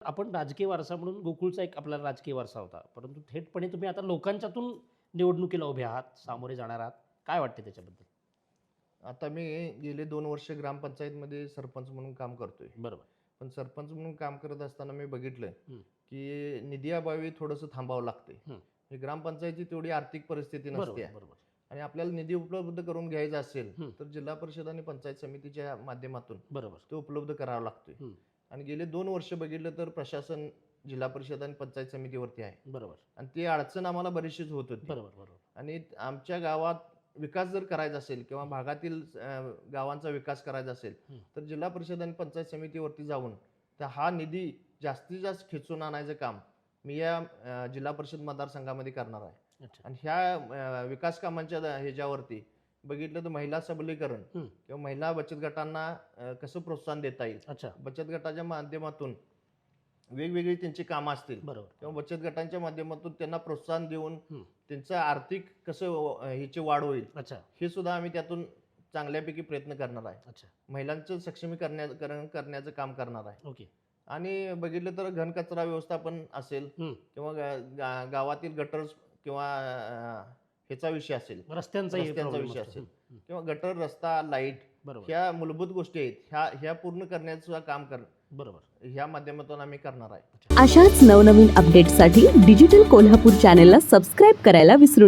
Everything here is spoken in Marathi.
आपण राजकीय वारसा म्हणून गोकुळचा एक आपला राजकीय वारसा होता, परंतु थेटपणे तुम्ही आता लोकांच्यातून निवडणुकीला उभे आहात, सामोरे जाणार आहात. काय वाटते त्याच्याबद्दल? आता मी गेले 2 वर्ष ग्रामपंचायतमध्ये सरपंच म्हणून काम करतोय. बरोबर. पण सरपंच म्हणून काम करत असताना मी बघितलंय हं. की निधीअभावी थोडंसं थांबावं लागतंय. हं. ही ग्रामपंचायतची तेवढी आर्थिक परिस्थिती बरोबर, नसते बरोबर. आणि आपल्याला निधी उपलब्ध करून घ्यायचा असेल हं. तर जिल्हा परिषद आणि पंचायत समितीच्या माध्यमातून बरोबर. तो उपलब्ध करावा लागतोय. हं. आणि गेले 2 वर्ष बघितलं तर प्रशासन जिल्हा परिषद आणि पंचायत समितीवरती आहे बरोबर. आणि ती अडचण आम्हाला बरीचशीच होत होती. बरोबर, बरोबर. आणि आमच्या गावात विकास जर करायचा असेल किंवा भागातील गावांचा विकास करायचा असेल हं. तर जिल्हा परिषद आणि पंचायत समितीवरती जाऊन तर हा निधी जास्तीत जास्त खेचून आणायचं काम मी या जिल्हा परिषद मतदारसंघामध्ये करणार आहे. अच्छा. आणि ह्या विकास कामांच्या ह्याच्यावरती बघितलं तर महिला सबलीकरण हं. किंवा महिला बचत गटांना कसं प्रोत्साहन देता येईल, अच्छा. बचत गटाच्या माध्यमातून वेगवेगळी त्यांची कामं असतील बरोबर. किंवा बचत गटांच्या माध्यमातून त्यांना प्रोत्साहन देऊन हं. त्यांचं आर्थिक कसं ह्याची वाढ होईल अच्छा. हे सुद्धा आम्ही त्यातून चांगल्यापैकी प्रयत्न करणार आहे. अच्छा. महिलांचं सक्षमीकरण करण्याचं काम करणार आहे. ओके. आणि बघितलं तर घनकचरा व्यवस्थापन असेल हं. किंवा गावातील गटर्स किंवा ह्याचा विषय असेल, रस्त्यांचाही रस्त्यांचा प्रॉब्लेम विषय असतो. असेल हं. हं. किंवा गटर, रस्ता, लाईट बरोबर. ह्या मूलभूत गोष्टी आहेत ह्या पूर्ण करण्याचं सुद्धा काम बरोबर. ह्या माध्यमातून आम्ही करणार आहे. अशाच नवनवीन अपडेट्ससाठी डिजिटल कोल्हापूर चॅनेलला सबस्क्राईब करायला विसरू नका.